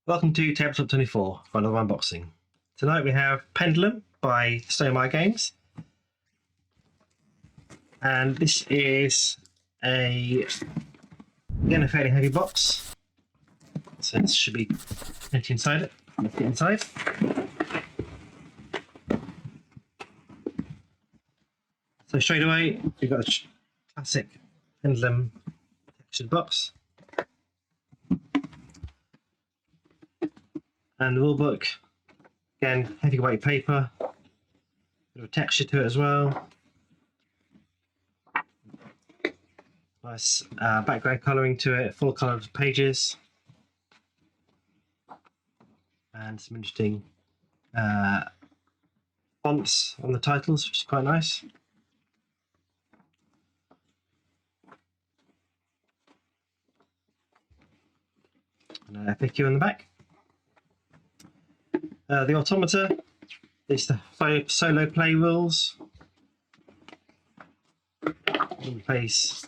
Welcome to Tabletop 24 for another unboxing. Tonight we have Pendulum by Stonemaier Games. And this is again a fairly heavy box. So this should be plenty inside it. Let's get inside. So straight away we've got a classic Pendulum textured box. And the rulebook, again, heavyweight paper, bit of a texture to it as well. Nice background colouring to it, full coloured pages. And some interesting fonts on the titles, which is quite nice. And a FAQ on the back. The automata, it's the solo play rules. In place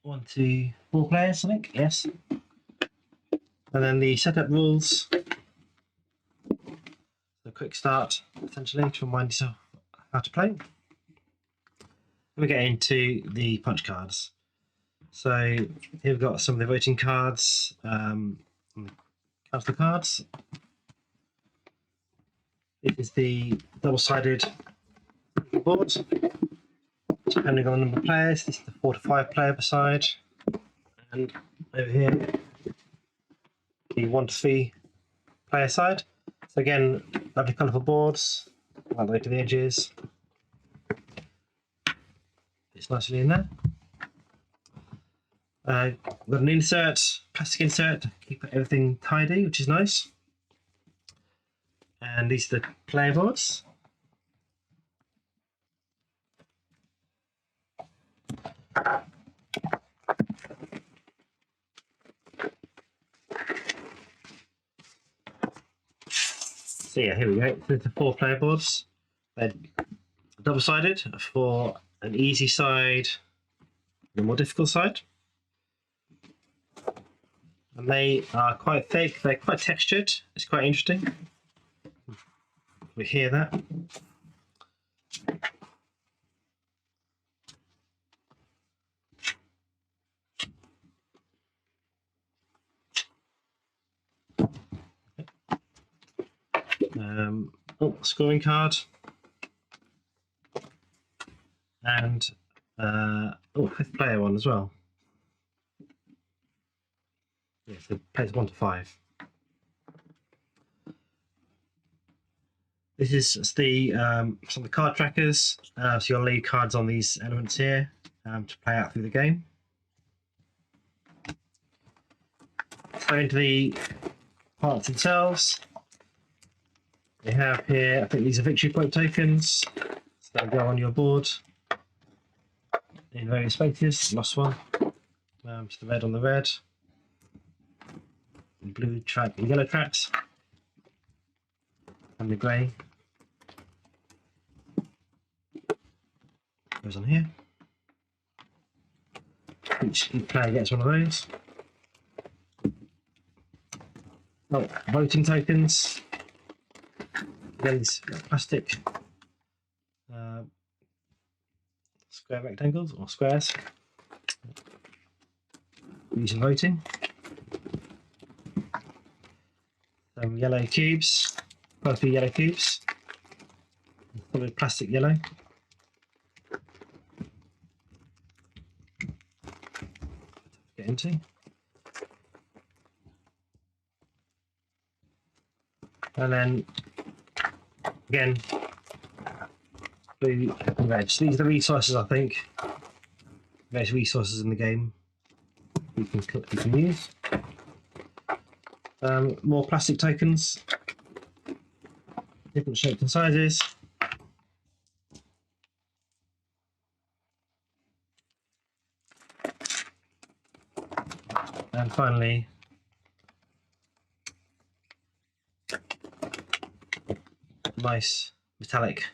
1 to 4 players, I think, yes. And then the setup rules. A quick start, essentially, to remind yourself how to play. And we get into the punch cards. So here we've got some of the voting cards. Council cards. It is the double-sided board. Depending on the number of players, this is the 4 to 5 player per side. And over here, the 1 to 3 player side. So again, lovely colourful boards, right the way to the edges. It's nicely in there. We've got an insert, plastic insert to keep everything tidy, which is nice. And these are the player boards. So yeah, here we go. There's the 4 player boards. They're double-sided for an easy side and a more difficult side. And they are quite thick, they're quite textured, it's quite interesting. We hear that. Scoring card. And 5th player one as well. Yeah, so players 1 to 5. This is the some of the card trackers. So you'll leave cards on these elements here to play out through the game. So into the parts themselves, we have here, I think these are victory point tokens. So they'll go on your board in various spaces. Lost one. To the red on the red. The blue track and yellow tracks. And the grey goes on here. Each player gets one of those. Voting tokens. Again, these plastic square rectangles or squares. Using voting. Some yellow cubes. Quite a few yellow cubes. Solid plastic yellow. Get into. And then again, blue and red. So these are the resources, I think. Various resources in the game you can use. More plastic tokens, different shapes and sizes. And finally, nice metallic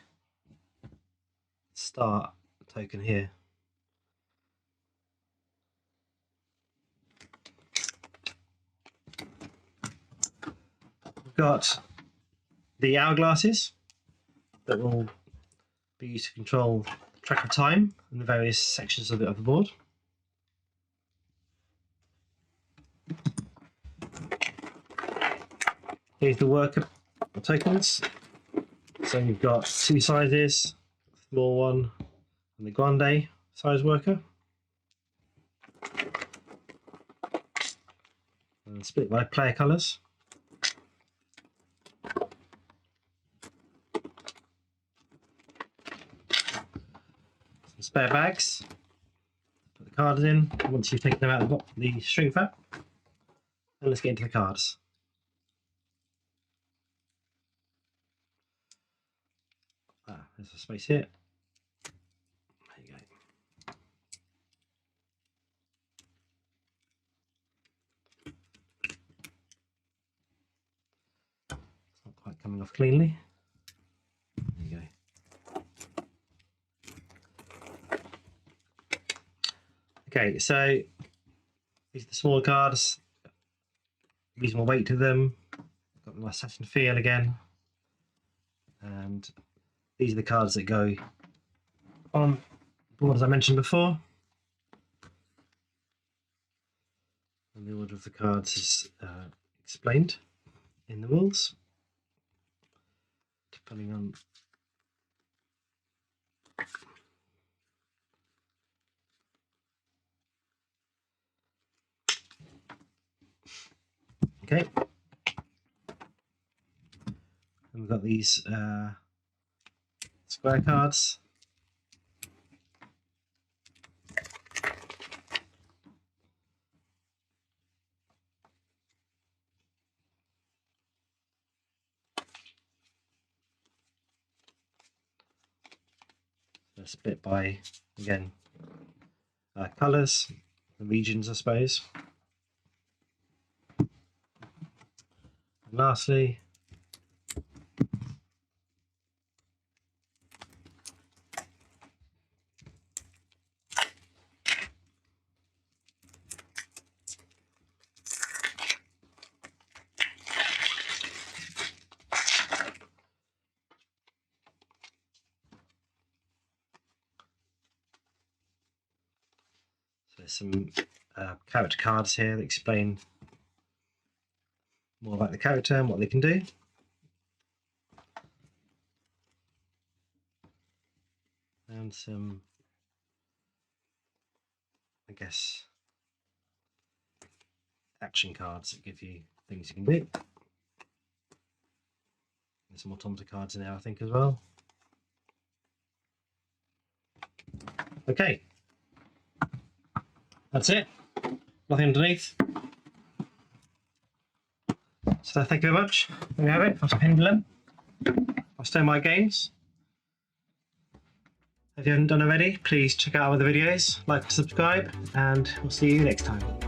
star token here. got the hourglasses that will be used to control the track of time in the various sections of the board. Here's the worker tokens. So you've got two sizes, small one and the grande size worker. And split by player colours. Some spare bags. Put the cards in once you've taken them out of the shrink wrap. And let's get into the cards. There's a space here. There you go. It's not quite coming off cleanly. There you go. Okay, so these are the smaller cards. Reasonable weight to them. Got a nice satin feel again. And these are the cards that go on the board as I mentioned before. And the order of the cards is explained in the rules, depending on okay. And we've got these square cards. So split by, again, colours, the regions I suppose. And lastly, there's some character cards here that explain more about the character and what they can do. And some, I guess, action cards that give you things you can do. There's some automata cards in there, I think, as well. Okay. That's it. Nothing underneath. So thank you very much. There we have it. That's Pendulum. I'll stay my games. If you haven't done already, please check out our other videos, like and subscribe, and we'll see you next time.